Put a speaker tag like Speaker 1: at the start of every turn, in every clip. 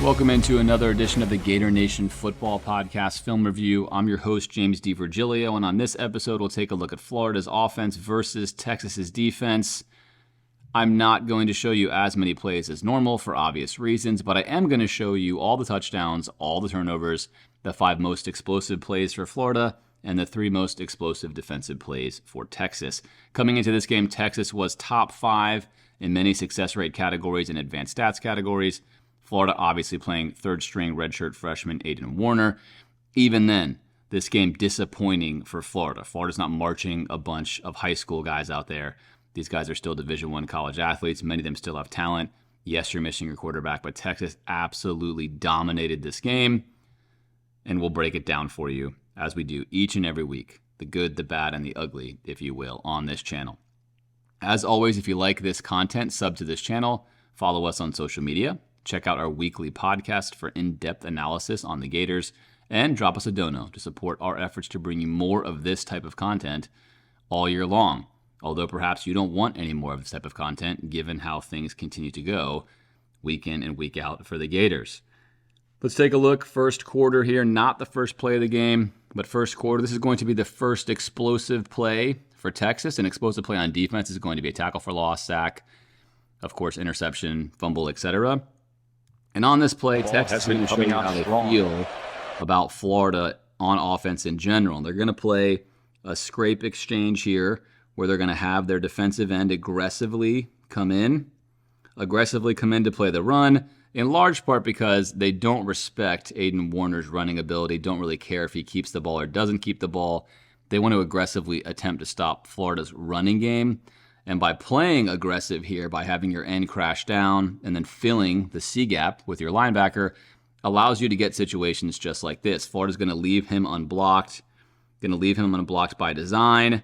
Speaker 1: Welcome into another edition of the Gator Nation Football Podcast Film Review. I'm your host, James DiVirgilio, and on this episode, we'll take a look at Florida's offense versus Texas's defense. I'm not going to show you as many plays as normal for obvious reasons, but I am going to show you all the touchdowns, all the turnovers, the 5 most explosive plays for Florida, and the 3 most explosive defensive plays for Texas. Coming into this game, Texas was top 5 in many success rate categories and advanced stats categories. Florida obviously playing third-string redshirt freshman Jaden Warner. Even then, this game disappointing for Florida. Florida's not marching a bunch of high school guys out there. These guys are still Division I college athletes. Many of them still have talent. Yes, you're missing your quarterback, but Texas absolutely dominated this game, and we'll break it down for you as we do each and every week. The good, the bad, and the ugly, if you will, on this channel. As always, if you like this content, sub to this channel. Follow us on social media. Check out our weekly podcast for in-depth analysis on the Gators, and drop us a dono to support our efforts to bring you more of this type of content all year long. Although perhaps you don't want any more of this type of content, given how things continue to go week in and week out for the Gators. Let's take a look. First quarter here, not the first play of the game, but first quarter. This is going to be the first explosive play for Texas. An explosive play on defense is going to be a tackle for loss, sack, of course, interception, fumble, etc. And on this play, Texas is going to show you how they feel about Florida on offense in general. They're going to play a scrape exchange here where they're going to have their defensive end aggressively come in to play the run, in large part because they don't respect Jaden Warner's running ability, don't really care if he keeps the ball or doesn't keep the ball. They want to aggressively attempt to stop Florida's running game. And by playing aggressive here, by having your end crash down and then filling the C gap with your linebacker, allows you to get situations just like this. Florida's going to leave him unblocked, by design,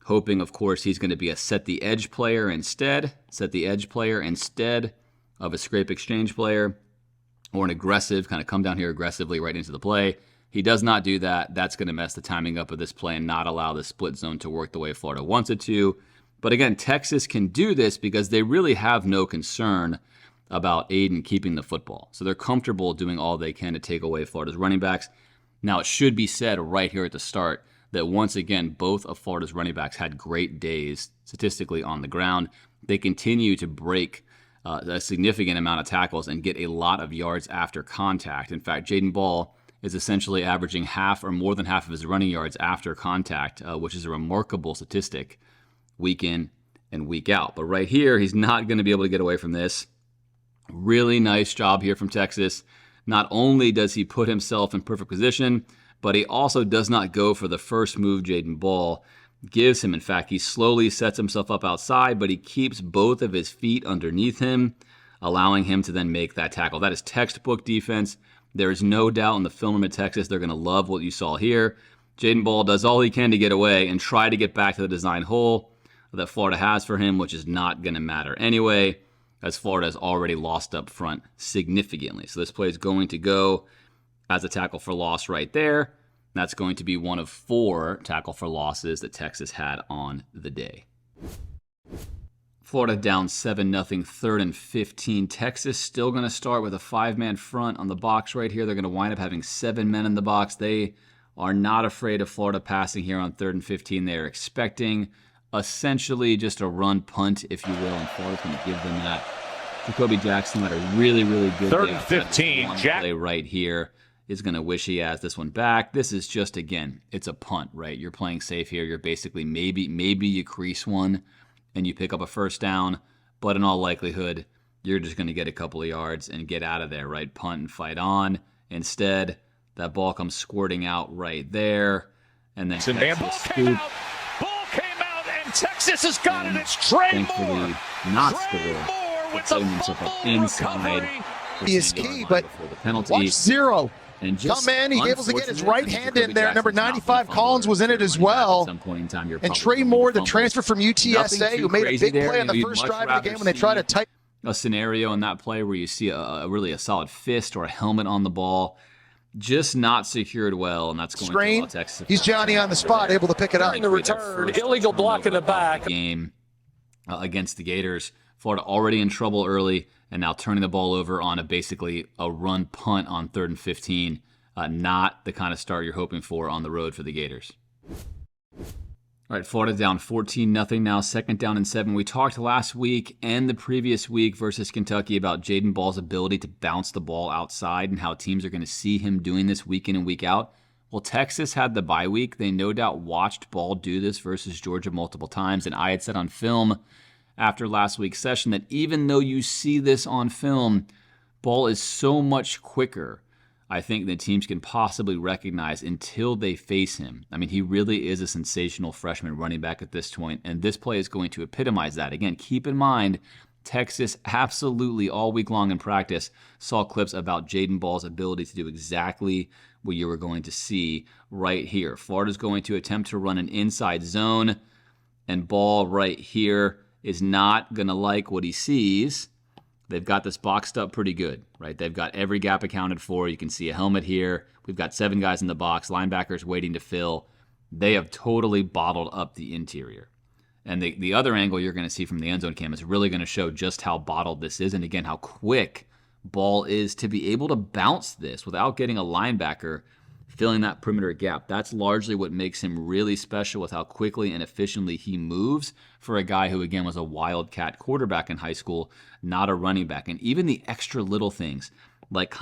Speaker 1: hoping, of course, he's going to be a set the edge player instead of a scrape exchange player, or an aggressive, kind of come down here aggressively right into the play. He does not do that. That's going to mess the timing up of this play and not allow the split zone to work the way Florida wants it to. But again, Texas can do this because they really have no concern about Jaden keeping the football. So they're comfortable doing all they can to take away Florida's running backs. Now, it should be said right here at the start that once again, both of Florida's running backs had great days statistically on the ground. They continue to break a significant amount of tackles and get a lot of yards after contact. In fact, Jaden Ball is essentially averaging half or more than half of his running yards after contact, which is a remarkable statistic week in and week out. But right here, he's not going to be able to get away from this. Really nice job here from Texas. Not only does he put himself in perfect position, but he also does not go for the first move Jaden Ball gives him. In fact, he slowly sets himself up outside, but he keeps both of his feet underneath him, allowing him to then make that tackle. That is textbook defense. There is no doubt in the film room at Texas, they're going to love what you saw here. Jaden Ball does all he can to get away and try to get back to the design hole that Florida has for him, which is not going to matter anyway, as Florida has already lost up front significantly. So this play is going to go as a tackle for loss right there. That's going to be one of 4 tackle for losses that Texas had on the day. Florida down 7-0, 3rd and 15. Texas still going to start with a 5-man front on the box right here. They're going to wind up having 7 men in the box. They are not afraid of Florida passing here on 3rd and 15. They are expecting essentially just a run punt, if you will, and Florida's going to give them that. Jacoby Jackson had a really, really good
Speaker 2: 3rd and 15.
Speaker 1: Play right here. Is going to wish he has this one back. This is just, again, it's a punt, right? You're playing safe here. You're basically maybe you crease one and you pick up a first down, but in all likelihood, you're just going to get a couple of yards and get out of there, right? Punt and fight on. Instead, that ball comes squirting out right there, and then Texas scoop.
Speaker 2: Texas has got it. It's Trey Moore.
Speaker 1: Not score. Putting himself up inside.
Speaker 3: He is key, but
Speaker 1: the penalty.
Speaker 3: watch 0.
Speaker 1: And
Speaker 3: Come in, he able to get his right hand in there. Number 95, Collins, was in it as well.
Speaker 1: At some point in time,
Speaker 3: and Trey Moore, the transfer from UTSA, who made a big play on the first drive of the game when they tried to tighten.
Speaker 1: A scenario in that play where you see really a solid fist or a helmet on the ball, just not secured well, and that's going to allow Texas.
Speaker 3: He's Johnny on the spot, able to pick it up.
Speaker 4: In the return, illegal block in the back.
Speaker 1: Game against the Gators. Florida already in trouble early, and now turning the ball over on basically a run punt on 3rd and 15. Not the kind of start you're hoping for on the road for the Gators. All right, Florida down 14-0 now, 2nd down and 7. We talked last week and the previous week versus Kentucky about Jaden Ball's ability to bounce the ball outside and how teams are going to see him doing this week in and week out. Well, Texas had the bye week. They no doubt watched Ball do this versus Georgia multiple times, and I had said on film after last week's session that even though you see this on film, Ball is so much quicker, I think, that teams can possibly recognize until they face him. I mean, he really is a sensational freshman running back at this point, and this play is going to epitomize that. Again, keep in mind, Texas absolutely all week long in practice saw clips about Jaden Ball's ability to do exactly what you were going to see right here. Florida's going to attempt to run an inside zone, and Ball right here is not going to like what he sees. They've got this boxed up pretty good, right? They've got every gap accounted for. You can see a helmet here. We've got 7 guys in the box, linebackers waiting to fill. They have totally bottled up the interior. And the other angle you're going to see from the end zone cam is really going to show just how bottled this is, and again, how quick Ball is to be able to bounce this without getting a linebacker filling that perimeter gap. That's largely what makes him really special with how quickly and efficiently he moves for a guy who, again, was a wildcat quarterback in high school, not a running back. And even the extra little things, like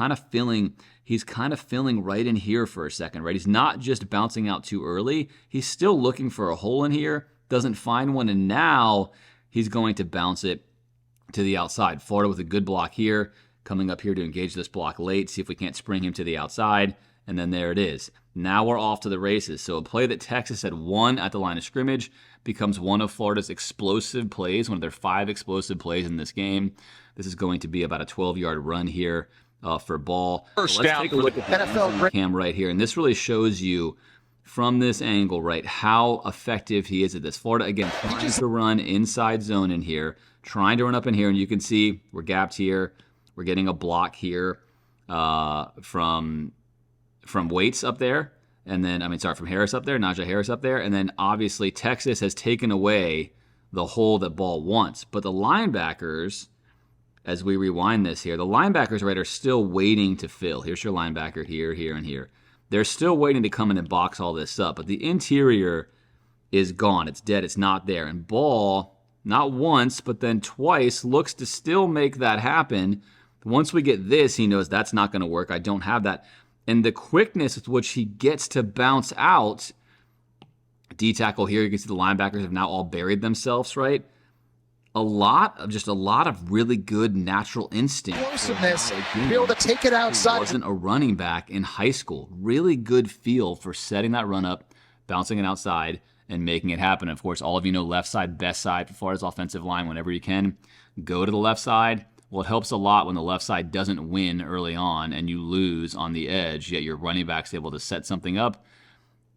Speaker 1: he's kind of filling right in here for a second, right? He's not just bouncing out too early. He's still looking for a hole in here, doesn't find one, and now he's going to bounce it to the outside. Florida with a good block here, coming up here to engage this block late, see if we can't spring him to the outside. And then there it is. Now we're off to the races. So a play that Texas had won at the line of scrimmage becomes one of Florida's explosive plays, one of their 5 explosive plays in this game. This is going to be about a 12-yard run here for Ball.
Speaker 2: First
Speaker 1: Let's
Speaker 2: down
Speaker 1: take a look at the NFL cam right here. And this really shows you from this angle, right, how effective he is at this. Florida, again, trying to run inside zone in here, trying to run up in here. And you can see we're gapped here. We're getting a block here from Waits up there, and then, from Harris up there, Najee Harris up there, and then obviously Texas has taken away the hole that Ball wants. But the linebackers, as we rewind this here, the linebackers, right, are still waiting to fill. Here's your linebacker here, here, and here. They're still waiting to come in and box all this up, but the interior is gone. It's dead. It's not there. And Ball, not once, but then twice, looks to still make that happen. Once we get this, he knows that's not going to work. I don't have that. And the quickness with which he gets to bounce out, D-tackle here, you can see the linebackers have now all buried themselves, right? A lot of really good natural instinct.
Speaker 3: Explosiveness, be able to take it outside.
Speaker 1: He wasn't a running back in high school. Really good feel for setting that run up, bouncing it outside, and making it happen. Of course, all of you know left side, best side for Florida's offensive line. Whenever you can, go to the left side. Well, it helps a lot when the left side doesn't win early on and you lose on the edge, yet your running back's able to set something up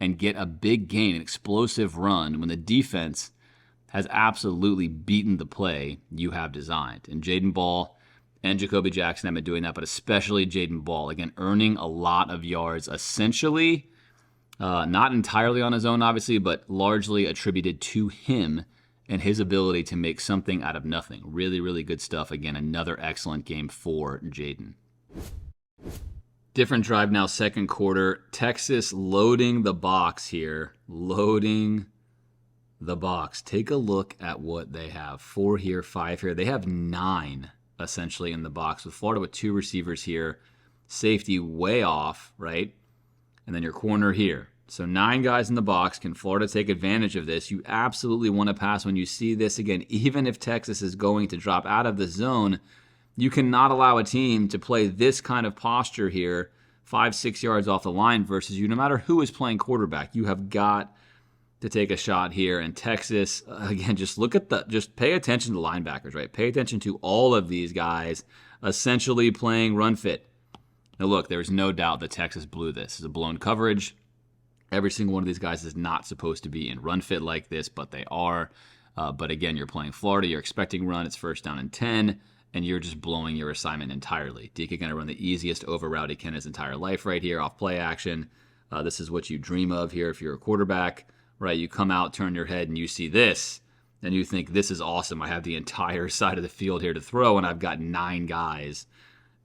Speaker 1: and get a big gain, an explosive run when the defense has absolutely beaten the play you have designed. And Jaden Ball and Jacoby Jackson have been doing that, but especially Jaden Ball, again, earning a lot of yards, essentially, not entirely on his own, obviously, but largely attributed to him and his ability to make something out of nothing. Really, really good stuff. Again, another excellent game for Jaden. Different drive now, second quarter. Texas loading the box here. Loading the box. Take a look at what they have. 4 here, 5 here. They have 9, essentially, in the box, with Florida with 2 receivers here. Safety way off, right? And then your corner here. So 9 guys in the box. Can Florida take advantage of this? You absolutely want to pass when you see this. Again, even if Texas is going to drop out of the zone, you cannot allow a team to play this kind of posture here 5-6 yards off the line versus you. No matter who is playing quarterback, you have got to take a shot here. And Texas, again, just pay attention to linebackers, right? Pay attention to all of these guys essentially playing run fit. Now look, there's no doubt that Texas blew this. It's a blown coverage. Every single one of these guys is not supposed to be in run fit like this, but they are. But again, you're playing Florida. You're expecting run. It's 1st down and 10, and you're just blowing your assignment entirely. Deke going to run the easiest over route he can his entire life right here off play action. This is what you dream of here if you're a quarterback, right? You come out, turn your head, and you see this. and you think, this is awesome. I have the entire side of the field here to throw, and I've got 9 guys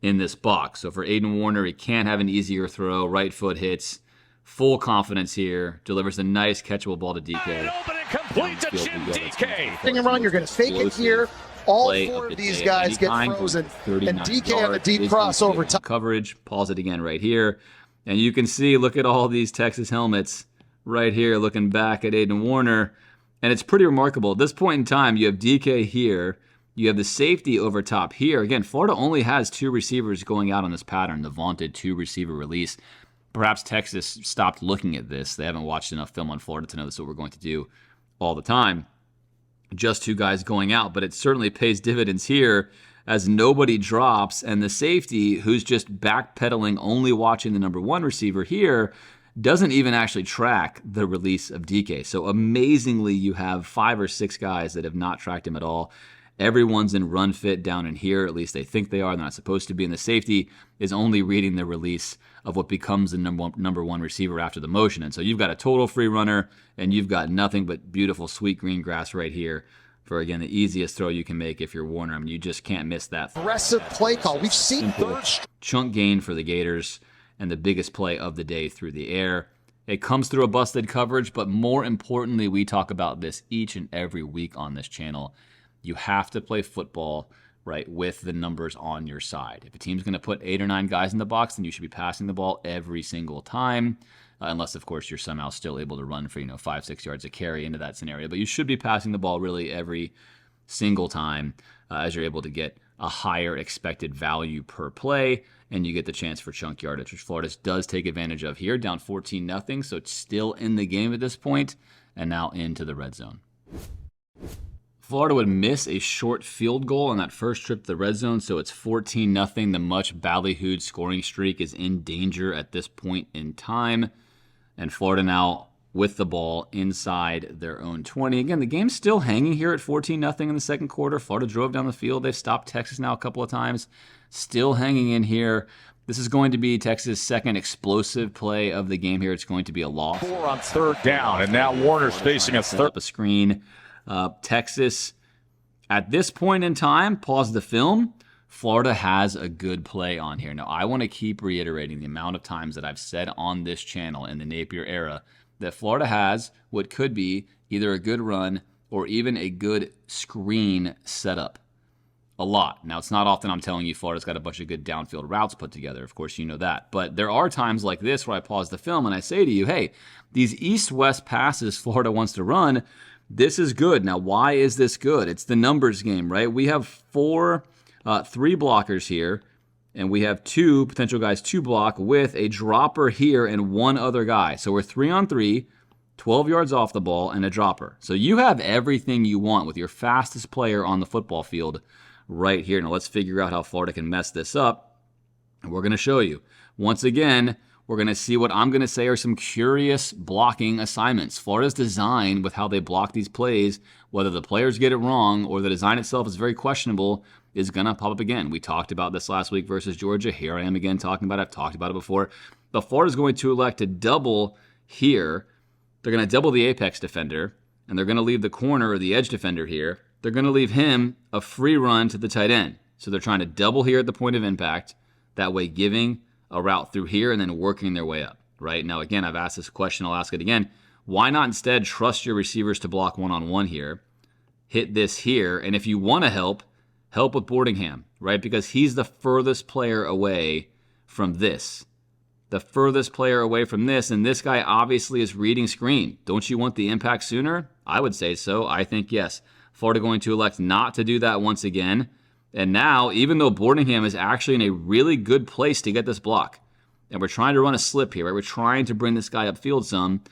Speaker 1: in this box. So for Aiden Warner, he can't have an easier throw. Right foot hits. Full confidence here. Delivers a nice catchable ball to DK.
Speaker 2: Complete to DK.
Speaker 3: Thing around, you're going to fake it here. All 4 of these guys get frozen. And DK on the deep crossover.
Speaker 1: Coverage. Pause it again right here. And you can see, look at all these Texas helmets right here looking back at Aiden Warner. And it's pretty remarkable. At this point in time, you have DK here. You have the safety over top here. Again, Florida only has 2 receivers going out on this pattern, the vaunted 2-receiver release. Perhaps Texas stopped looking at this. They haven't watched enough film on Florida to know this is what we're going to do all the time. Just 2 guys going out, but it certainly pays dividends here as nobody drops, and the safety, who's just backpedaling, only watching the number 1 receiver here, doesn't even actually track the release of DK. So amazingly, you have 5 or 6 guys that have not tracked him at all. Everyone's in run fit down in here, at least they think they are. They're not supposed to be, and the safety is only reading the release of what becomes the number 1 receiver after the motion. And so you've got a total free runner, and you've got nothing but beautiful, sweet green grass right here for, again, the easiest throw you can make if you're Warner. I mean, you just can't miss that.
Speaker 3: Aggressive play call. We've seen
Speaker 1: chunk gain for the Gators, and the biggest play of the day through the air. It comes through a busted coverage, but more importantly, we talk about this each and every week on this channel. You have to play football, right, with the numbers on your side. If a team's going to put 8 or 9 guys in the box, then you should be passing the ball every single time, unless, of course, you're somehow still able to run for 5-6 yards a carry into that scenario. But you should be passing the ball really every single time as you're able to get a higher expected value per play, and you get the chance for chunk yardage, which Florida does take advantage of here, down 14-0, so it's still in the game at this point, and now into the red zone. Florida would miss a short field goal on that first trip to the red zone, so it's 14-0. The much ballyhooed scoring streak is in danger at this point in time, and Florida now with the ball inside their own 20. Again, the game's still hanging here at 14-0 in the second quarter. Florida drove down the field. They've stopped Texas now a couple of times. Still hanging in here. This is going to be Texas' second explosive play of the game here. It's going to be a loss.
Speaker 2: 4 on 3rd down, and now Warner's facing a third.
Speaker 1: Up a screen. Texas, at this point in time, pause the film. Florida has a good play on here. Now, I want to keep reiterating the amount of times that I've said on this channel in the Napier era that Florida has what could be either a good run or even a good screen setup. A lot. Now, it's not often I'm telling you Florida's got a bunch of good downfield routes put together. Of course, you know that. But there are times like this where I pause the film and I say to you, hey, these east-west passes Florida wants to run, this is good. Now, why is this good? It's the numbers game, right? We have 3 blockers here, and we have 2 potential guys to block with a dropper here and 1 other guy. So we're 3 on 3, 12 yards off the ball, and a dropper. So you have everything you want with your fastest player on the football field right here. Now let's figure out how Florida can mess this up. And we're going to show you. Once again, we're going to see what I'm going to say are some curious blocking assignments. Florida's design with how they block these plays, whether the players get it wrong or the design itself is very questionable, is going to pop up again. We talked about this last week versus Georgia. Here I am again talking about it. I've talked about it before. But Florida's going to elect to double here. They're going to double the apex defender, and they're going to leave the corner or the edge defender here. They're going to leave him a free run to the tight end. So they're trying to double here at the point of impact, that way giving a route through here and then working their way up, right? Now, again, I've asked this question. I'll ask it again. Why not instead trust your receivers to block one-on-one here, hit this here, and if you want to help with Boardingham, right? Because he's the furthest player away from this. The furthest player away from this, and this guy obviously is reading screen. Don't you want the impact sooner? I would say so. I think yes. Florida going to elect not to do that once again. And now, even though Boardingham is actually in a really good place to get this block, and we're trying to run a slip here, right? We're trying to bring this guy upfield some,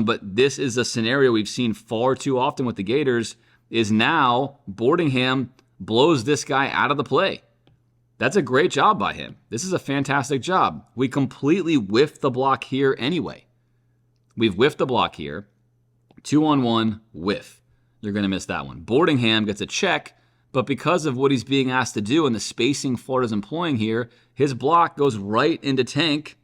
Speaker 1: but this is a scenario we've seen far too often with the Gators, is now Boardingham blows this guy out of the play. That's a great job by him. This is a fantastic job. We completely whiffed the block here anyway. We've whiffed the block here. 2-on-1, whiff. You're going to miss that one. Boardingham gets a check, but because of what he's being asked to do and the spacing Florida's employing here, his block goes right into tank,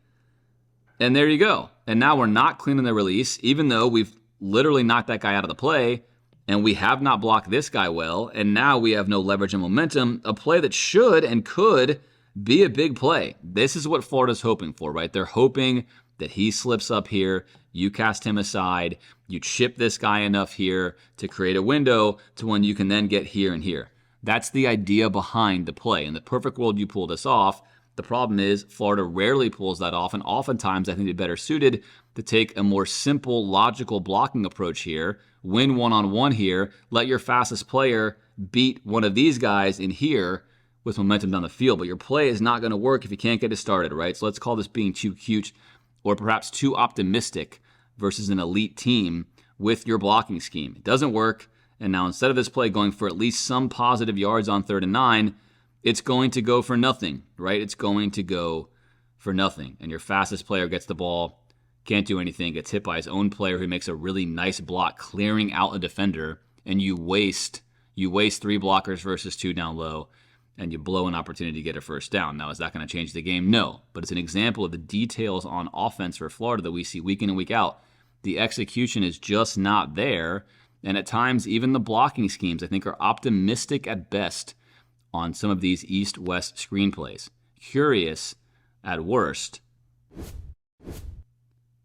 Speaker 1: and there you go. And now we're not cleaning the release, even though we've literally knocked that guy out of the play, And we have not blocked this guy well, and now we have no leverage and momentum, a play that should and could be a big play. This is what Florida's hoping for, right? They're hoping that he slips up here, you cast him aside, you chip this guy enough here to create a window to when you can then get here and here. That's the idea behind the play. In the perfect world, you pull this off. The problem is Florida rarely pulls that off, and oftentimes I think they're better suited to take a more simple, logical blocking approach here, win one-on-one here, let your fastest player beat one of these guys in here with momentum down the field. But your play is not going to work if you can't get it started, right? So let's call this being too cute or perhaps too optimistic versus an elite team with your blocking scheme. It doesn't work, and now instead of this play going for at least some positive yards on 3rd and 9, it's going to go for nothing, right? It's going to go for nothing. And your fastest player gets the ball, can't do anything, gets hit by his own player who makes a really nice block clearing out a defender, and you waste 3 blockers versus 2 down low, and you blow an opportunity to get a first down. Now, is that going to change the game? No, but it's an example of the details on offense for Florida that we see week in and week out. The execution is just not there, and at times even the blocking schemes I think are optimistic at best on some of these east-west screenplays. Curious at worst.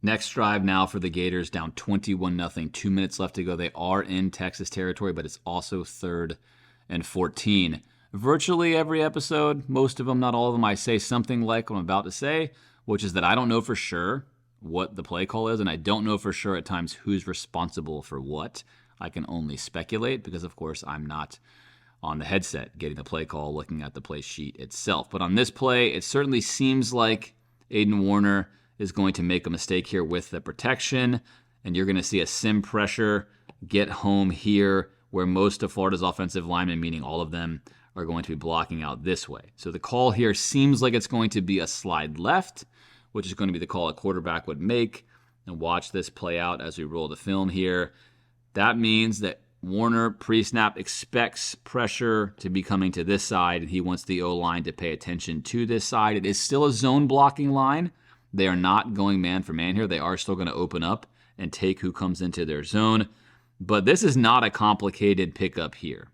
Speaker 1: Next drive now for the Gators, down 21-0, 2 minutes left to go. They are in Texas territory, but it's also 3rd and 14. Virtually every episode, most of them, not all of them, I say something like what I'm about to say, which is that I don't know for sure what the play call is, and I don't know for sure at times who's responsible for what. I can only speculate because, of course, I'm not on the headset getting the play call, looking at the play sheet itself. But on this play, it certainly seems like Aiden Warner is going to make a mistake here with the protection, and you're going to see a sim pressure get home here where most of Florida's offensive linemen, meaning all of them, are going to be blocking out this way. So the call here seems like it's going to be a slide left, which is going to be the call a quarterback would make. And watch this play out as we roll the film here. That means that Warner pre-snap expects pressure to be coming to this side, and he wants the O-line to pay attention to this side. It is still a zone blocking line. They are not going man for man here. They are still going to open up and take who comes into their zone. But this is not a complicated pickup here.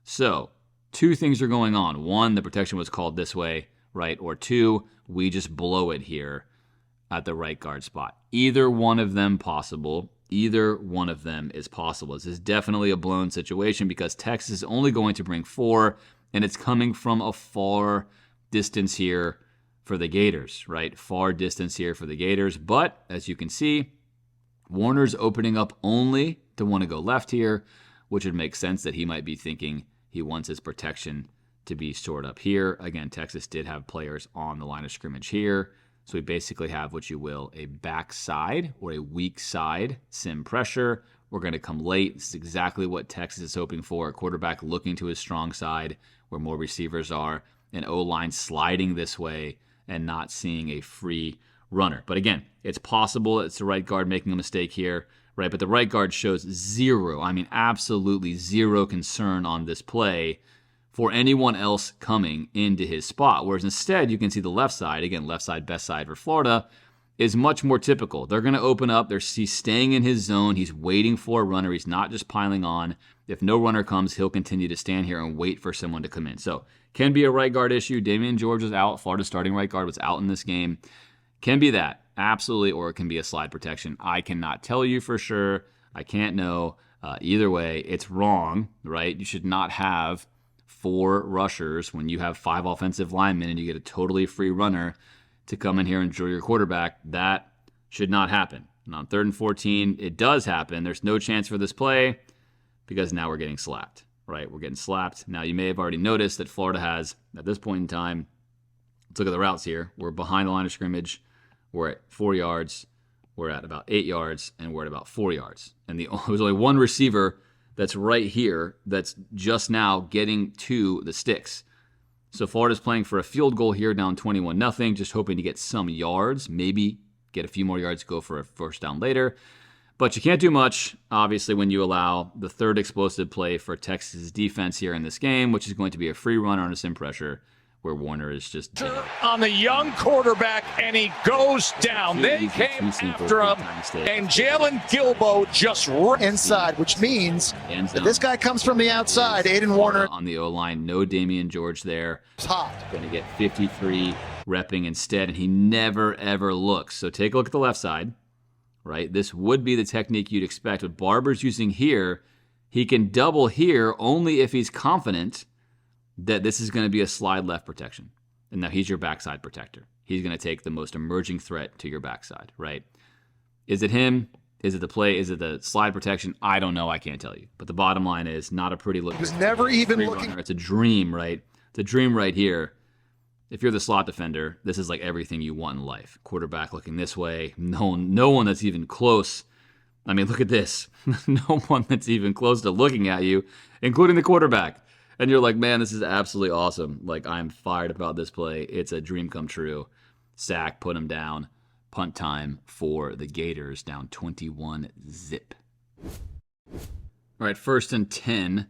Speaker 1: So 2 things are going on. 1, the protection was called this way, right? Or 2, we just blow it here at the right guard spot. Either one of them possible. Either one of them is possible. This is definitely a blown situation because Texas is only going to bring 4, and it's coming from a far distance here for the Gators, right? Far distance here for the Gators. But as you can see, Warner's opening up only to want to go left here, which would make sense that he might be thinking he wants his protection to be stored up here. Again, Texas did have players on the line of scrimmage here. So we basically have what you will, a backside or a weak side sim pressure. We're going to come late. This is exactly what Texas is hoping for. A quarterback looking to his strong side where more receivers are. An O-line sliding this way and not seeing a free runner. But again, it's possible it's the right guard making a mistake here, right? But the right guard shows zero, absolutely zero concern on this play for anyone else coming into his spot. Whereas instead, you can see the left side, again, left side, best side for Florida, is much more typical. They're going to open up. He's staying in his zone. He's waiting for a runner. He's not just piling on. If no runner comes, he'll continue to stand here and wait for someone to come in. So can be a right guard issue. Damian George was out. Florida's starting right guard was out in this game. Can be that, absolutely, or it can be a slide protection. I cannot tell you for sure. I can't know. Either way, it's wrong, right? You should not have 4 rushers when you have 5 offensive linemen and you get a totally free runner to come in here and drill your quarterback. That should not happen. And on 3rd and 14, it does happen. There's no chance for this play because now we're getting slapped, right? We're getting slapped. Now, you may have already noticed that Florida has, at this point in time, let's look at the routes here. We're behind the line of scrimmage. We're at 4 yards. We're at about 8 yards, and we're at about 4 yards. And there's only one receiver that's right here that's just now getting to the sticks. So Florida's playing for a field goal here, down 21-0, just hoping to get some yards, maybe get a few more yards, go for a first down later. But you can't do much, obviously, when you allow the 3rd explosive play for Texas defense here in this game, which is going to be a free runner on a sim pressure where Warner is just dead.
Speaker 2: On the young quarterback, and he goes down. They came after him, and Jalen Gilbo just
Speaker 3: inside, which means if this guy comes from the outside, Aiden Warner
Speaker 1: on the O-line, no Damian George there.
Speaker 3: It's hot.
Speaker 1: Going to get 53 repping instead, and he never, ever looks. So take a look at the left side, right? This would be the technique you'd expect. What Barber's using here, he can double here only if he's confident that this is going to be a slide left protection. And now he's your backside protector. He's going to take the most emerging threat to your backside, right? Is it him? Is it the play? Is it the slide protection? I don't know. I can't tell you. But the bottom line is not a pretty look.
Speaker 3: He was never even looking.
Speaker 1: Runner. It's a dream, right? It's a dream right here. If you're the slot defender, this is like everything you want in life. Quarterback looking this way. No one that's even close. I mean, look at this. No one that's even close to looking at you, including the quarterback. And you're like, man, this is absolutely awesome. Like, I'm fired about this play. It's a dream come true. Sack, put him down. Punt time for the Gators, down 21-zip. All right, 1st and 10.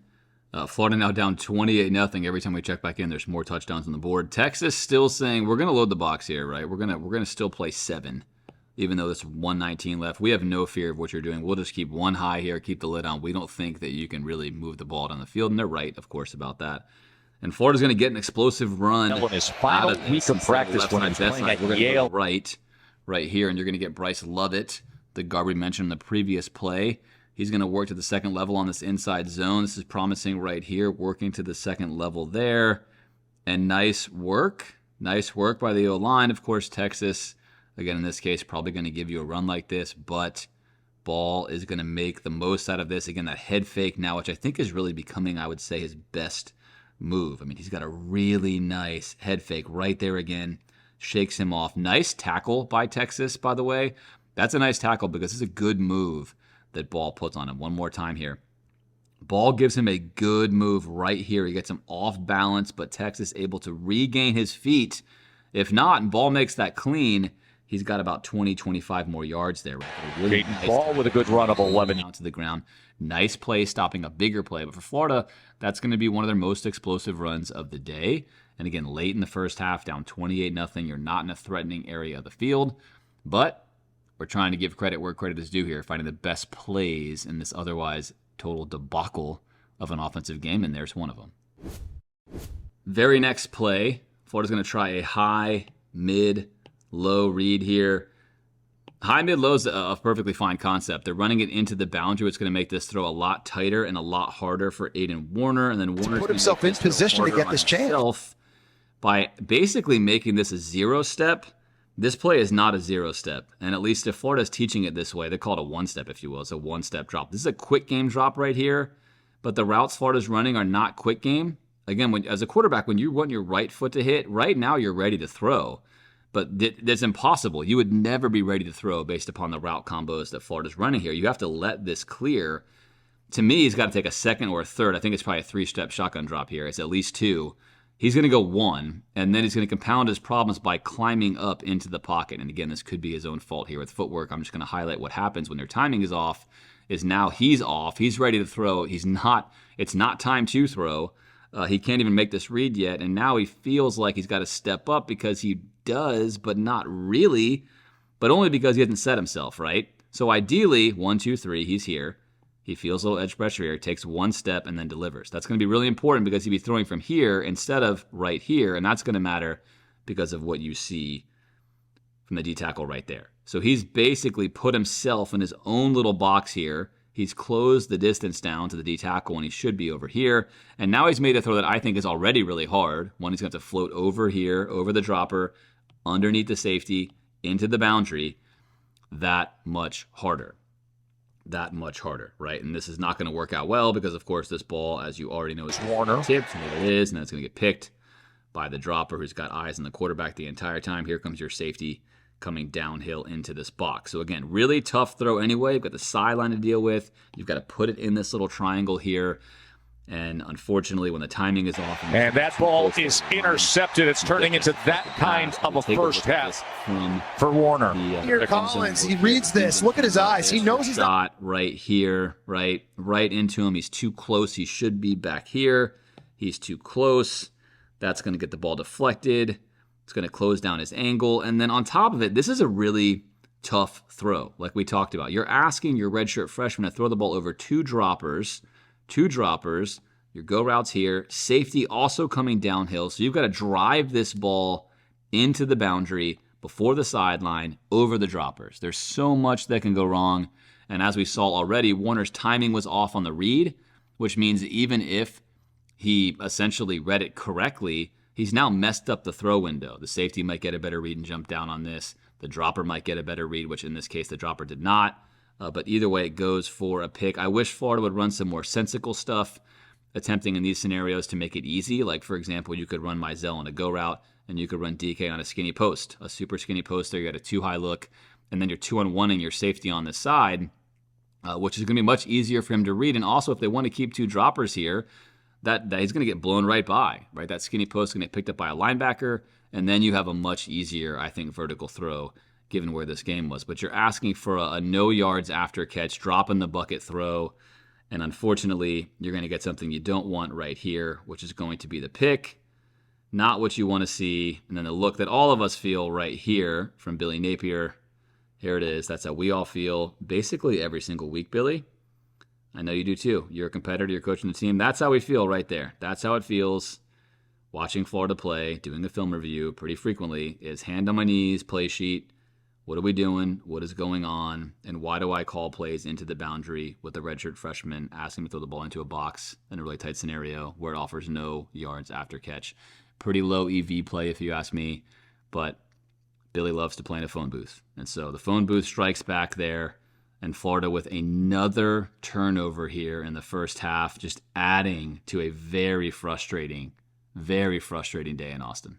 Speaker 1: Florida now down 28-0. Every time we check back in, there's more touchdowns on the board. Texas still saying, we're going to load the box here, right? We're gonna still play 7. Even though there's 119 left, we have no fear of what you're doing. We'll just keep one high here, keep the lid on. We don't think that you can really move the ball down the field, and they're right, of course, about that. And Florida's going to get an explosive run.
Speaker 2: On his final week of practice when he's playing at Yale.
Speaker 1: Right here, and you're going to get Bryce Lovett, the guard we mentioned in the previous play. He's going to work to the second level on this inside zone. This is promising right here, working to the second level there. And nice work by the O-line. Of course, Texas, again, in this case, probably going to give you a run like this, but Ball is going to make the most out of this. Again, that head fake now, which I think is really becoming, I would say, his best move. I mean, he's got a really nice head fake right there again. Shakes him off. Nice tackle by Texas, by the way. That's a nice tackle because it's a good move that Ball puts on him. One more time here. Ball gives him a good move right here. He gets him off balance, but Texas able to regain his feet. If not, and Ball makes that clean, he's got about 20, 25 more yards there. Right? Really
Speaker 2: Jaden
Speaker 1: nice
Speaker 2: Ball with a good run of 11.
Speaker 1: Down to the ground. Nice play, stopping a bigger play. But for Florida, that's going to be one of their most explosive runs of the day. And again, late in the first half, down 28-0. You're not in a threatening area of the field. But we're trying to give credit where credit is due here, finding the best plays in this otherwise total debacle of an offensive game, and there's one of them. Very next play, Florida's going to try a high, mid, low read here. High, mid, low is a perfectly fine concept. They're running it into the boundary, which is going to make this throw a lot tighter and a lot harder for Aiden Warner. And then Warner's
Speaker 3: put himself in position to get this chance
Speaker 1: by basically making this a 0-step. This play is not a 0-step, and at least if Florida's teaching it this way, they call it a 1-step, if you will. It's a 1-step drop. This is a quick game drop right here, but the routes Florida's running are not quick game. Again, as a quarterback, when you want your right foot to hit, right now you're ready to throw. But that's impossible. You would never be ready to throw based upon the route combos that Florida's running here. You have to let this clear. To me, he's got to take a second or a third. I think it's probably a 3-step shotgun drop here. It's at least 2. He's going to go 1, and then he's going to compound his problems by climbing up into the pocket. And again, this could be his own fault here with footwork. I'm just going to highlight what happens when their timing is off, is now he's off. He's ready to throw. It's not time to throw. He can't even make this read yet, and now he feels like he's got to step up because he does, but not really, but only because he hasn't set himself, right? So ideally, 1, 2, 3, he's here. He feels a little edge pressure here, takes 1 step, and then delivers. That's going to be really important because he'd be throwing from here instead of right here, and that's going to matter because of what you see from the D tackle right there. So he's basically put himself in his own little box here. He's closed the distance down to the D tackle, and he should be over here. And now he's made a throw that I think is already really hard. One, he's going to have to float over here, over the dropper, underneath the safety, into the boundary. That much harder. Right? And this is not going to work out well because, of course, this ball, as you already know, is
Speaker 2: Warner
Speaker 1: tipped, and there it is, and then it's going to get picked by the dropper who's got eyes on the quarterback the entire time. Here comes your safety coming downhill into this box. So again, really tough throw anyway. You've got the sideline to deal with. You've got to put it in this little triangle here. And unfortunately, when the timing is off...
Speaker 2: And that ball is intercepted. It's turning into that kind of a first half for Warner.
Speaker 3: Here, Collins, he reads this. Look at his eyes. He knows he's
Speaker 1: not... right here, right into him. He's too close. He should be back here. He's too close. That's going to get the ball deflected. It's going to close down his angle. And then on top of it, this is a really tough throw, like we talked about. You're asking your redshirt freshman to throw the ball over two droppers. Your go routes here. Safety also coming downhill. So you've got to drive this ball into the boundary before the sideline over the droppers. There's so much that can go wrong. And as we saw already, Warner's timing was off on the read, which means even if he essentially read it correctly, he's now messed up the throw window. The safety might get a better read and jump down on this. The dropper might get a better read, which in this case the dropper did not. But either way, it goes for a pick. I wish Florida would run some more sensical stuff, attempting in these scenarios to make it easy. Like, for example, you could run Mizell on a go route, and you could run DK on a skinny post, a super skinny post there. You got a too-high look, and then you're 2-on-1ing your safety on the side, which is going to be much easier for him to read. And also, if they want to keep two droppers here, that he's going to get blown right by, right? That skinny post is going to get picked up by a linebacker, and then you have a much easier, I think, vertical throw, given where this game was. But you're asking for a no yards after catch, drop in the bucket throw, and unfortunately, you're going to get something you don't want right here, which is going to be the pick. Not what you want to see. And then the look that all of us feel right here from Billy Napier. Here it is. That's how we all feel basically every single week, Billy. I know you do too. You're a competitor. You're coaching the team. That's how we feel right there. That's how it feels watching Florida play, doing a film review pretty frequently, is hand on my knees, play sheet. What are we doing? What is going on? And why do I call plays into the boundary with a redshirt freshman, asking him to throw the ball into a box in a really tight scenario where it offers no yards after catch? Pretty low EV play if you ask me, but Billy loves to play in a phone booth. And so the phone booth strikes back there, and Florida with another turnover here in the first half, just adding to a very frustrating day in Austin.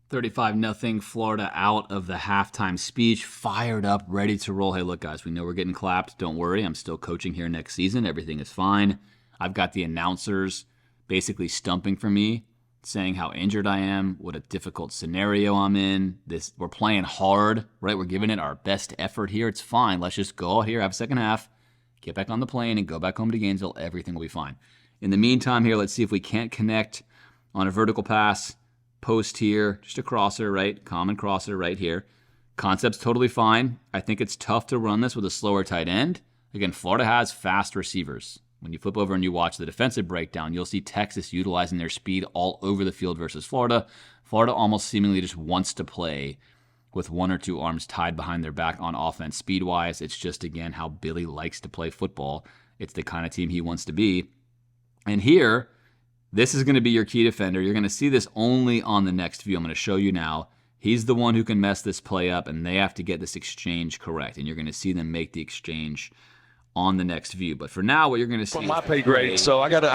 Speaker 1: 35-0, Florida out of the halftime speech, fired up, ready to roll. Hey, look, guys, we know we're getting clapped. Don't worry, I'm still coaching here next season. Everything is fine. I've got the announcers basically stumping for me, saying how injured I am, what a difficult scenario I'm in. We're playing hard, right? We're giving it our best effort here. It's fine. Let's just go out here, have a second half, get back on the plane, and go back home to Gainesville. Everything will be fine. In the meantime here, let's see if we can't connect on a vertical pass. Post here, just a crosser, right? Common crosser right here. Concept's totally fine. I think it's tough to run this with a slower tight end. Again, Florida has fast receivers. When you flip over and you watch the defensive breakdown, you'll see Texas utilizing their speed all over the field versus Florida. Florida almost seemingly just wants to play with one or two arms tied behind their back on offense speed-wise. It's just, again, how Billy likes to play football. It's the kind of team he wants to be. And here, this is going to be your key defender. You're going to see this only on the next view. I'm going to show you now. He's the one who can mess this play up, and they have to get this exchange correct. And you're going to see them make the exchange on the next view. But for now, what you're going to see,
Speaker 2: my pay grade, so I gotta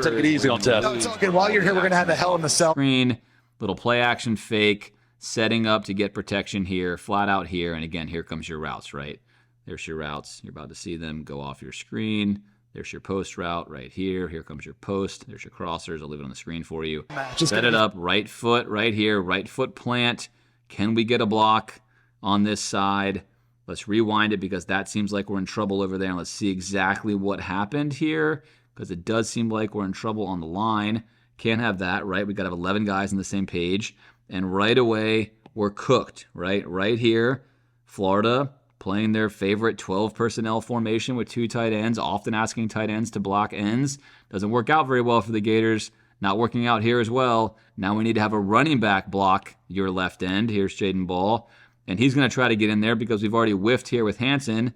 Speaker 2: take it easy on Tess.
Speaker 3: No, it's okay. While you're here, we're going to have the hell in the cell
Speaker 1: screen, little play action fake, setting up to get protection here, flat out here. And again, here comes your routes, right? There's your routes. You're about to see them go off your screen. There's your post route right here. Here comes your post. There's your crossers. I'll leave it on the screen for you. Set it up, right foot right here, right foot plant. Can we get a block on this side? Let's rewind it because that seems like we're in trouble over there. And let's see exactly what happened here because it does seem like we're in trouble on the line. Can't have that, right? We've got to have 11 guys on the same page. And right away, we're cooked, right? Right here, Florida playing their favorite 12 personnel formation with two tight ends, often asking tight ends to block ends. Doesn't work out very well for the Gators. Not working out here as well. Now we need to have a running back block your left end. Here's Jaden Ball. And he's going to try to get in there because we've already whiffed here with Hansen.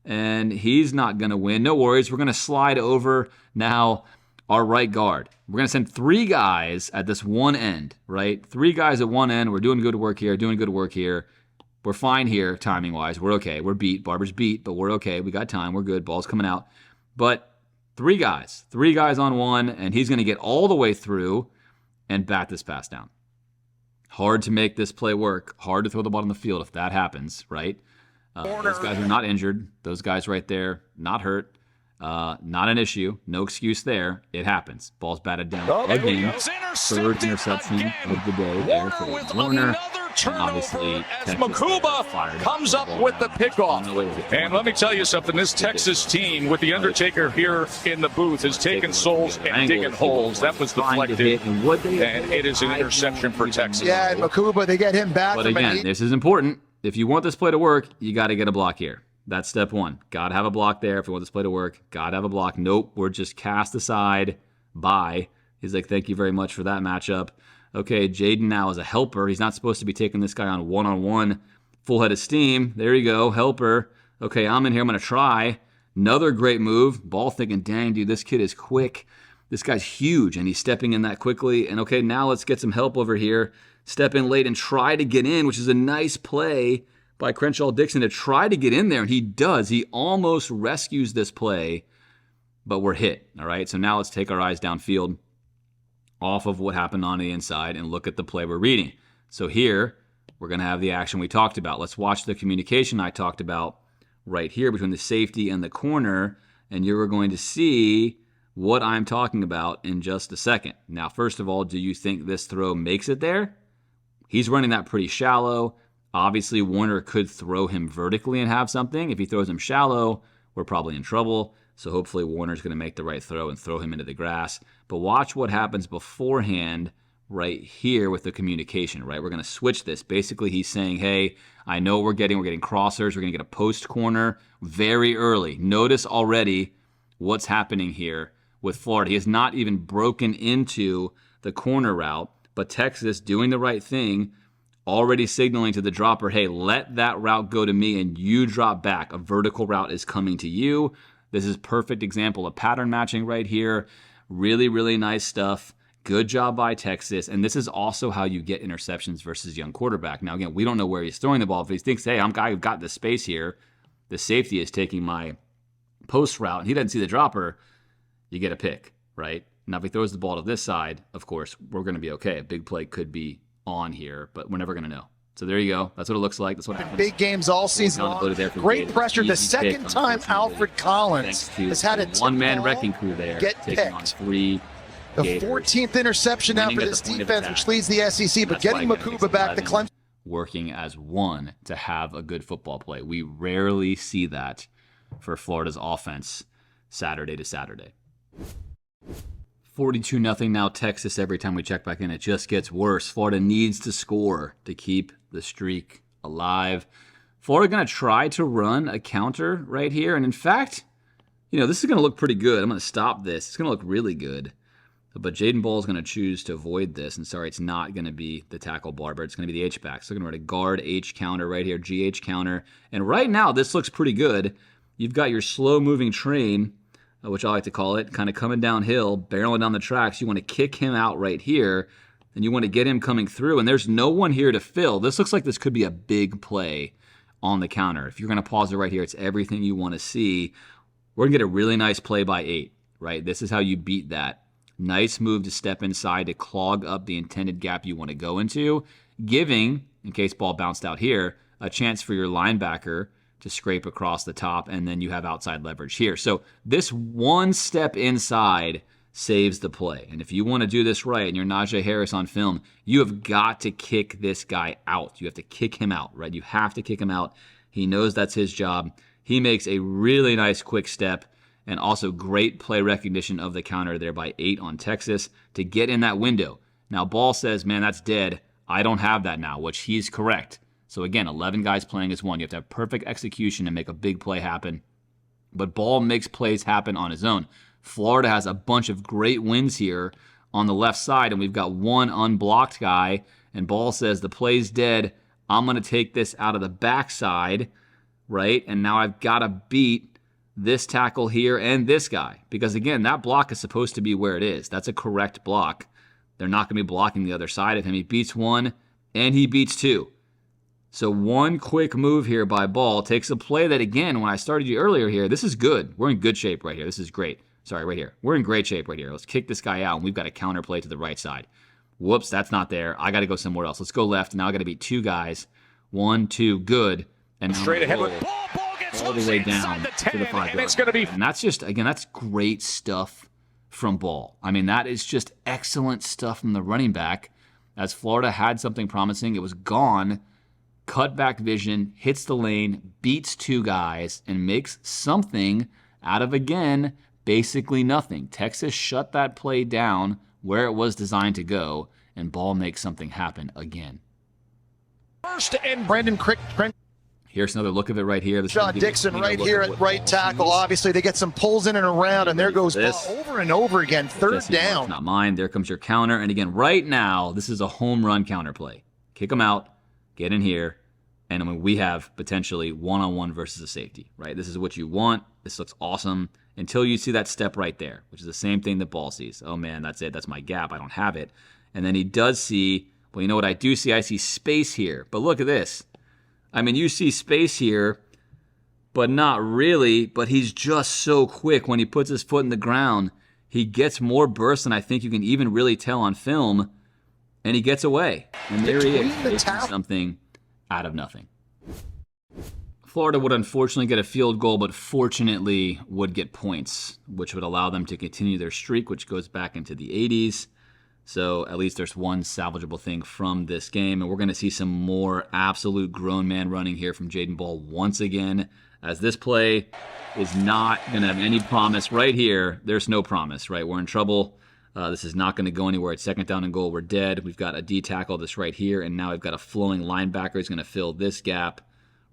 Speaker 1: And he's not going to win. No worries. We're going to slide over now our right guard. We're going to send three guys at this one end, right? Three guys at one end. We're doing good work here, We're fine here, timing-wise. We're okay. We're beat. Barber's beat, but we're okay. We got time. We're good. Ball's coming out. But three guys on one, and he's going to get all the way through and bat this pass down. Hard to make this play work. Hard to throw the ball on the field if that happens, right? Those guys are not injured. Those guys right there, not hurt. Not an issue. No excuse there. It happens. Ball's batted down again. Third interception of the day there for Warner.
Speaker 2: turnover as Makuba comes up with the pickoff. And let me tell you something, this Texas team with the Undertaker here in the booth is taking souls and digging holes. That was deflected, and it is an interception for Texas.
Speaker 3: Yeah, and Makuba, they get him back.
Speaker 1: But again, this is important. If you want this play to work, you got to get a block here. That's step one. Got to have a block there. If you want this play to work, got to have a block. Nope, we're just cast aside. Bye. He's like, thank you very much for that matchup. Okay, Jaden now is a helper. He's not supposed to be taking this guy on one-on-one. Full head of steam. There you go, helper. Okay, I'm in here. I'm going to try. Another great move. Ball thinking, dang, dude, this kid is quick. This guy's huge, and he's stepping in that quickly. And okay, now let's get some help over here. Step in late and try to get in, which is a nice play by Crenshaw Dixon to try to get in there, and he does. He almost rescues this play, but we're hit, all right? So now let's take our eyes downfield off of what happened on the inside and look at the play we're reading. So here, we're going to have the action we talked about. Let's watch the communication I talked about right here between the safety and the corner, and you're going to see what I'm talking about in just a second. Now, first of all, do you think this throw makes it there? He's running that pretty shallow. Obviously, Warner could throw him vertically and have something. If he throws him shallow, we're probably in trouble. So hopefully Warner's going to make the right throw and throw him into the grass. But watch what happens beforehand right here with the communication, right? We're going to switch this. Basically, he's saying, hey, I know we're getting crossers. We're going to get a post corner very early. Notice already what's happening here with Florida. He has not even broken into the corner route, but Texas doing the right thing, already signaling to the dropper, hey, let that route go to me and you drop back. A vertical route is coming to you. This is perfect example of pattern matching right here. Really, really nice stuff. Good job by Texas. And this is also how you get interceptions versus young quarterback. Now, again, we don't know where he's throwing the ball. If he thinks, hey, I've got the space here, the safety is taking my post route, and he doesn't see the dropper, you get a pick, right? Now, if he throws the ball to this side, of course, we're going to be okay. A big play could be on here, but we're never going to know. So there you go. That's what it looks like. That's what happens.
Speaker 3: Big games all season long. Great pressure. The second time Alfred Collins has had a
Speaker 1: one-man wrecking crew there.
Speaker 3: Get
Speaker 1: taking on
Speaker 3: picked.
Speaker 1: 3
Speaker 3: The
Speaker 1: Gators.
Speaker 3: 14th interception now for this defense, which leads the SEC, but getting Makuba back to Clemson.
Speaker 1: Working as one to have a good football play. We rarely see that for Florida's offense Saturday to Saturday. 42-0 now Texas. Every time we check back in, it just gets worse. Florida needs to score to keep the streak alive. Florida going to try to run a counter right here. And in fact, this is going to look pretty good. I'm going to stop this. It's going to look really good. But Jaden Ball is going to choose to avoid this. And sorry, it's not going to be the tackle barber. It's going to be the H-back. So they're going to run a guard H counter right here, GH counter. And right now, this looks pretty good. You've got your slow-moving train, which I like to call it, kind of coming downhill, barreling down the tracks. You want to kick him out right here, and you want to get him coming through, and there's no one here to fill. This looks like this could be a big play on the counter. If you're going to pause it right here, it's everything you want to see. We're going to get a really nice play by 8, right? This is how you beat that. Nice move to step inside to clog up the intended gap you want to go into, giving, in case ball bounced out here, a chance for your linebacker to scrape across the top, and then you have outside leverage here. So this one step inside saves the play. And if you want to do this right, and you're Najee Harris on film, you have got to kick this guy out. You have to kick him out, right? You have to kick him out. He knows that's his job. He makes a really nice quick step, and also great play recognition of the counter there by 8 on Texas to get in that window. Now, Ball says, man, that's dead. I don't have that now, which he's correct. So again, 11 guys playing as one. You have to have perfect execution and make a big play happen. But Ball makes plays happen on his own. Florida has a bunch of great wins here on the left side, and we've got one unblocked guy, and Ball says the play's dead. I'm going to take this out of the backside, right? And now I've got to beat this tackle here and this guy. Because again, that block is supposed to be where it is. That's a correct block. They're not going to be blocking the other side of him. He beats one, and he beats two. So one quick move here by Ball takes a play that, again, when I started you earlier here, this is good. We're in good shape right here. This is great. Sorry, right here. We're in great shape right here. Let's kick this guy out, and we've got a counter play to the right side. Whoops, that's not there. I got to go somewhere else. Let's go left. Now I got to beat two guys. 1, 2, good. And
Speaker 2: straight ahead with Ball. Ball gets
Speaker 1: all the way down to the 5
Speaker 2: and it's going to be.
Speaker 1: And that's just, again, that's great stuff from Ball. I mean, that is just excellent stuff from the running back. as Florida had something promising. It was gone. Cutback vision, hits the lane, beats 2 guys, and makes something out of, again, basically nothing. Texas shut that play down where it was designed to go, and Ball makes something happen again.
Speaker 3: First and Brandon Crick.
Speaker 1: Here's another look of it right here.
Speaker 3: Sean Dixon right here at right tackle. Obviously, they get some pulls in and around, and there goes Ball over and over again. Third down.
Speaker 1: It's not mine. There comes your counter. And again, right now, this is a home run counter play. Kick them out, get in here, and I mean, we have potentially one-on-one versus a safety, right? This is what you want. This looks awesome until you see that step right there, which is the same thing that Ball sees. Oh, man, that's it. That's my gap. I don't have it. And then he does see, well, you know what I do see? I see space here. But look at this. I mean, you see space here, but not really. But he's just so quick when he puts his foot in the ground. He gets more burst than I think you can even really tell on film, and he gets away. And there he is, making something out of nothing. Florida would unfortunately get a field goal, but fortunately would get points, which would allow them to continue their streak, which goes back into the 80s. So at least there's one salvageable thing from this game. And we're going to see some more absolute grown man running here from Jaden Ball once again, as this play is not going to have any promise right here. There's no promise, right? We're in trouble. This is not going to go anywhere. It's 2nd down and goal. We're dead. We've got a D tackle this right here, and now we've got a flowing linebacker who's going to fill this gap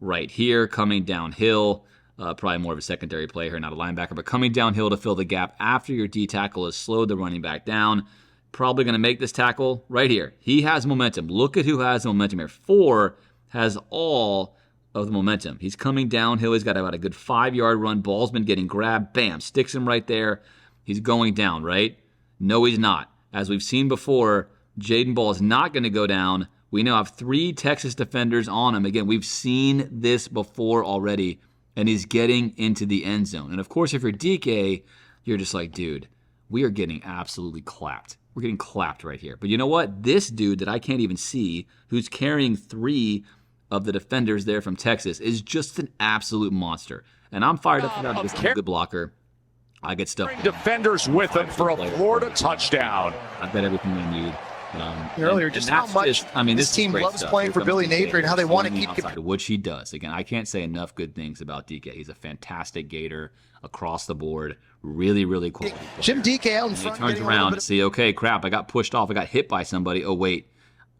Speaker 1: right here, coming downhill. Probably more of a secondary play here, not a linebacker, but coming downhill to fill the gap after your D tackle has slowed the running back down. Probably going to make this tackle right here. He has momentum. Look at who has momentum here. 4 has all of the momentum. He's coming downhill. He's got about a good 5-yard run. Ball's been getting grabbed. Bam, sticks him right there. He's going down, right? No, he's not. As we've seen before, Jaden Ball is not going to go down. We now have 3 Texas defenders on him. Again, we've seen this before already, and he's getting into the end zone. And of course, if you're DK, you're just like, dude, we are getting absolutely clapped. We're getting clapped right here. But you know what? This dude that I can't even see, who's carrying 3 of the defenders there from Texas, is just an absolute monster. And I'm fired up for that because I'm a good blocker. I get stuff.
Speaker 2: Defenders with him for a Florida touchdown.
Speaker 1: I've got everything I need.
Speaker 3: Earlier, just how much this team loves playing for Billy Napier and how they want to keep
Speaker 1: outside, which he does. Again, I can't say enough good things about DK. He's a fantastic Gator across the board. Really, really quality player.
Speaker 3: Jim DK out in front.
Speaker 1: He turns around and see, okay, crap, I got pushed off. I got hit by somebody. Oh, wait,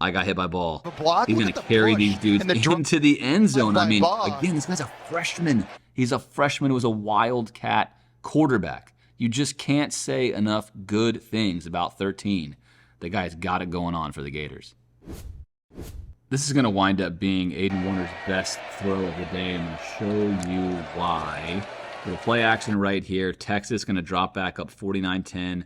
Speaker 1: I got hit by Ball. He's going to carry these dudes into the end zone. I mean, again, this guy's a freshman. He's a freshman who was a Wildcat quarterback. You just can't say enough good things about 13. The guy's got it going on for the Gators. This is going to wind up being Aiden Warner's best throw of the day. I'm going to show you why. For the play action right here, Texas going to drop back up 49-10.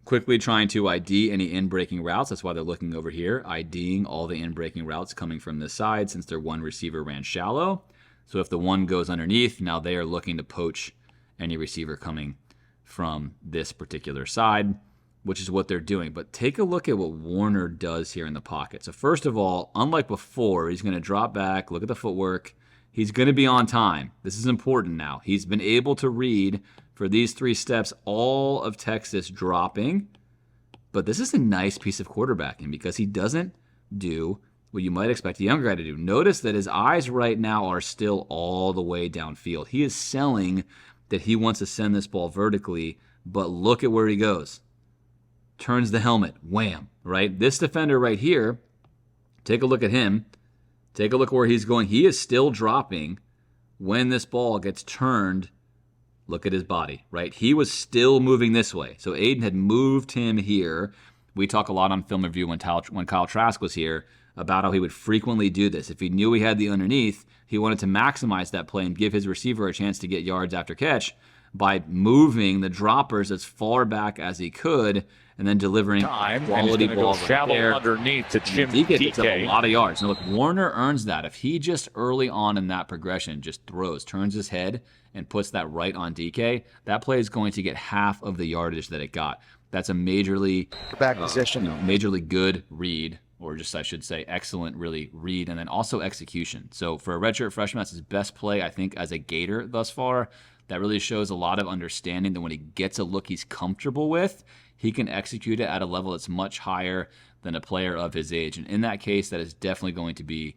Speaker 1: Quickly trying to ID any in-breaking routes. That's why they're looking over here, IDing all the in-breaking routes coming from this side since their one receiver ran shallow. So if the one goes underneath, now they are looking to poach any receiver coming from this particular side, which is what they're doing. But take a look at what Warner does here in the pocket. So first of all, unlike before, he's going to drop back, look at the footwork. He's going to be on time. This is important now. He's been able to read for these 3 steps all of Texas dropping. But this is a nice piece of quarterbacking because he doesn't do what you might expect a younger guy to do. Notice that his eyes right now are still all the way downfield. He is selling that he wants to send this ball vertically, but look at where he goes. Turns the helmet, wham, right? This defender right here, take a look at him. Take a look where he's going. He is still dropping when this ball gets turned. Look at his body, right? He was still moving this way. So Aiden had moved him here. We talk a lot on Film Review when Kyle Trask was here about how he would frequently do this. If he knew he had the underneath, he wanted to maximize that play and give his receiver a chance to get yards after catch by moving the droppers as far back as he could and then delivering quality ball right there.
Speaker 2: Underneath to Jim
Speaker 1: DK gets up a lot of yards. Now look, Warner earns that. If he just early on in that progression just throws, turns his head, and puts that right on DK, that play is going to get half of the yardage that it got. That's a majorly majorly good read, or just I should say excellent really read, and then also execution. So for a redshirt freshman, that's his best play, I think, as a Gator thus far. That really shows a lot of understanding that when he gets a look he's comfortable with, he can execute it at a level that's much higher than a player of his age. And in that case, that is definitely going to be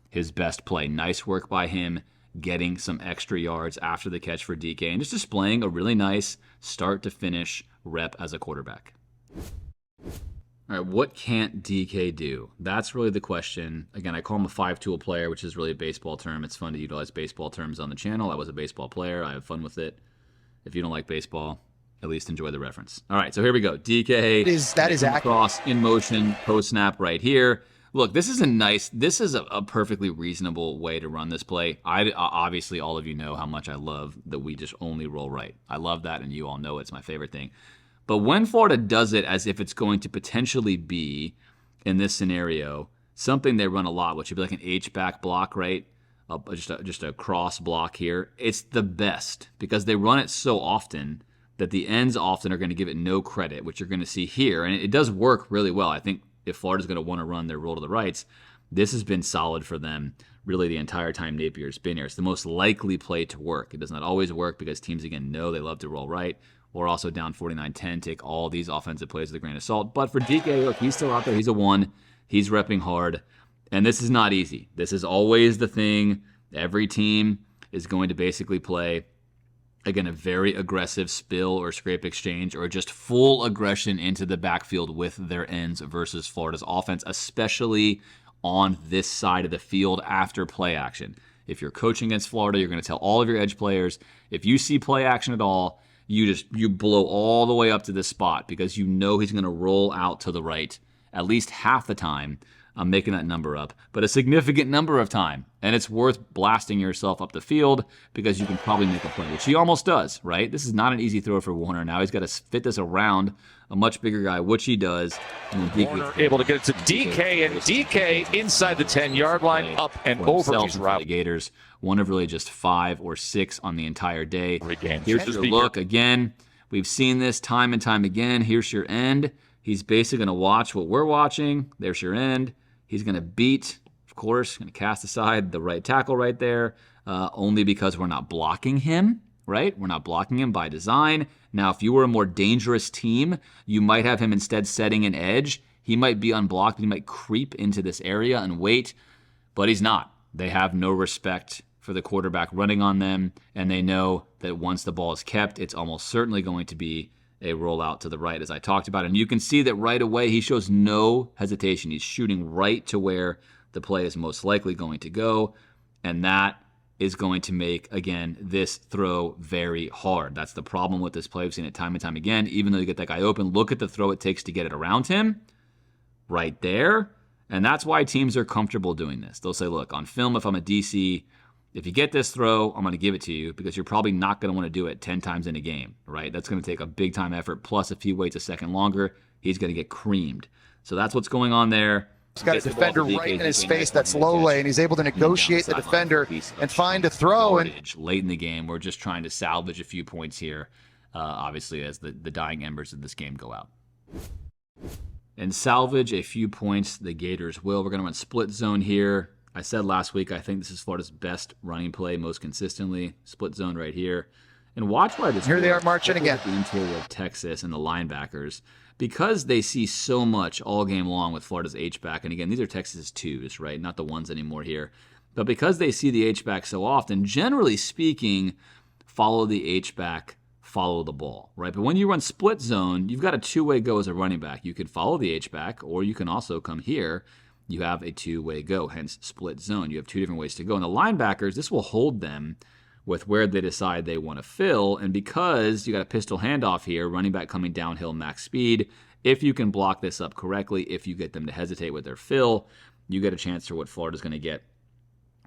Speaker 1: his best play. Nice work by him, getting some extra yards after the catch for DK and just displaying a really nice start to finish rep as a quarterback. All right, what can't DK do? That's really the question. Again, I call him a five-tool player, which is really a baseball term. It's fun to utilize baseball terms on the channel. I was a baseball player. I have fun with it. If you don't like baseball, at least enjoy the reference. All right, so here we go. DK
Speaker 3: that is accurate.
Speaker 1: Cross in motion, post-snap right here. Look, this is a perfectly reasonable way to run this play. Obviously, all of you know how much I love that we just only roll right. I love that, and you all know it's my favorite thing. But when Florida does it as if it's going to potentially be, in this scenario, something they run a lot, which would be like an H-back block, right? Just a cross block here. It's the best because they run it so often that the ends often are going to give it no credit, which you're going to see here. And it does work really well. I think if Florida's going to want to run their roll to the rights, this has been solid for them really the entire time Napier's been here. It's the most likely play to work. It does not always work because teams, again, know they love to roll right. Or also down 49-10, take all these offensive plays with a grain of salt. But for DK, look, he's still out there. He's a 1. He's repping hard. And this is not easy. This is always the thing. Every team is going to basically play, again, a very aggressive spill or scrape exchange or just full aggression into the backfield with their ends versus Florida's offense, especially on this side of the field after play action. If you're coaching against Florida, you're going to tell all of your edge players, if you see play action at all, you blow all the way up to this spot because you know he's going to roll out to the right at least half the time. I'm making that number up, but a significant number of time. And it's worth blasting yourself up the field because you can probably make a play, which he almost does, right? This is not an easy throw for Warner. Now he's got to fit this around a much bigger guy, which he does. And then
Speaker 2: Warner able to get it to DK, and DK inside the 10-yard line, up and over his route.
Speaker 1: The Gators, one of really just 5 or 6 on the entire day.
Speaker 2: Here's
Speaker 1: your look. Again, we've seen this time and time again. Here's your end. He's basically going to watch what we're watching. There's your end. He's going to beat, of course, going to cast aside the right tackle right there, only because we're not blocking him, right? We're not blocking him by design. Now, if you were a more dangerous team, you might have him instead setting an edge. He might be unblocked. He might creep into this area and wait, but he's not. They have no respect for the quarterback running on them, and they know that once the ball is kept, it's almost certainly going to be a rollout to the right, as I talked about. And you can see that right away he shows no hesitation. He's shooting right to where the play is most likely going to go, and that is going to make, again, this throw very hard. That's the problem with this play. We've seen it time and time again. Even though you get that guy open, look at the throw it takes to get it around him right there. And that's why teams are comfortable doing this. They'll say, look, on film, if I'm a DC, if you get this throw, I'm going to give it to you because you're probably not going to want to do it 10 times in a game, right? That's going to take a big-time effort. Plus, if he waits a second longer, he's going to get creamed. So that's what's going on there.
Speaker 3: He's got a defender right in his face that's low lay, and he's able to negotiate the defender and find a throw. And
Speaker 1: late in the game, we're just trying to salvage a few points here, obviously, as the dying embers of this game go out. And salvage a few points, the Gators will. We're going to run split zone here. I said last week, I think this is Florida's best running play most consistently. Split zone right here. And watch why this.
Speaker 3: Here they are marching again.
Speaker 1: The interior of Texas and the linebackers. Because they see so much all game long with Florida's H-back. And again, these are Texas 2s, right? Not the ones anymore here. But because they see the H-back so often, generally speaking, follow the H-back, follow the ball, right? But when you run split zone, you've got a two-way go as a running back. You can follow the H-back, or you can also come here. You have a two-way go, hence split zone. You have 2 different ways to go. And the linebackers, this will hold them with where they decide they want to fill. And because you got a pistol handoff here, running back coming downhill max speed, if you can block this up correctly, if you get them to hesitate with their fill, you get a chance for what Florida's going to get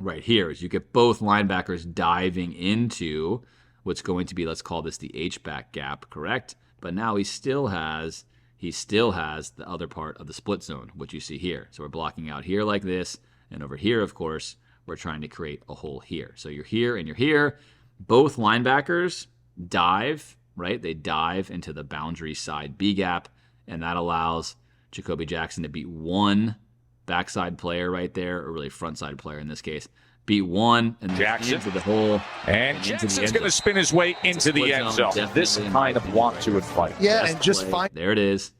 Speaker 1: right here. Is you get both linebackers diving into what's going to be, let's call this the H-back gap, correct? But now he still has the other part of the split zone, which you see here. So we're blocking out here like this, and over here, of course, we're trying to create a hole here. So you're here and you're here. Both linebackers dive, right? They dive into the boundary side B gap, and that allows Jacoby Jackson to beat one backside player right there, or really front side player in this case, beat one, and then
Speaker 2: Jackson
Speaker 1: into the hole.
Speaker 2: And Jackson's going to spin his way into the end zone. This kind of want to fight.
Speaker 3: Yeah, and just find.
Speaker 1: There it is,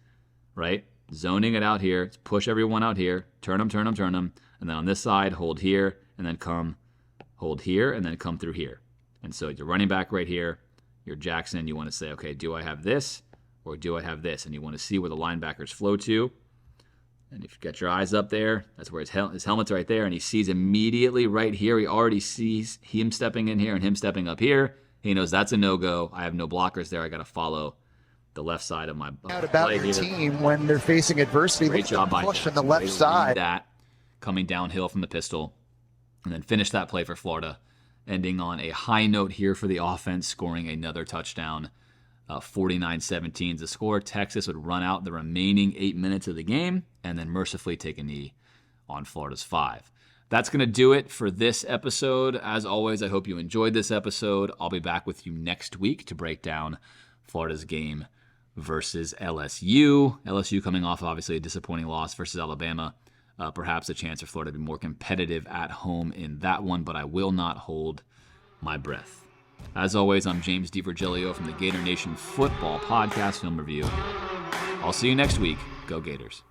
Speaker 1: right? Zoning it out here. Push everyone out here. Turn them. And then on this side, hold here, and then hold here, and then come through here. And so you're running back right here. You're Jackson. You want to say, okay, do I have this or do I have this? And you want to see where the linebackers flow to. And if you got your eyes up there, that's where his helmet's right there. And he sees immediately right here. He already sees him stepping in here and him stepping up here. He knows that's a no-go. I have no blockers there. I got to follow the left side of my
Speaker 3: about your team when they're facing adversity.
Speaker 1: Great job by
Speaker 3: push on the left side.
Speaker 1: That coming downhill from the pistol. And then finish that play for Florida, ending on a high note here for the offense, scoring another touchdown. 49-17 is the score. Texas would run out the remaining 8 minutes of the game and then mercifully take a knee on Florida's 5. That's going to do it for this episode. As always, I hope you enjoyed this episode. I'll be back with you next week to break down Florida's game versus LSU. LSU coming off, obviously, a disappointing loss versus Alabama. Perhaps a chance for Florida to be more competitive at home in that one, but I will not hold my breath. As always, I'm James DiVirgilio from the Gator Nation Football Podcast Film Review. I'll see you next week. Go Gators.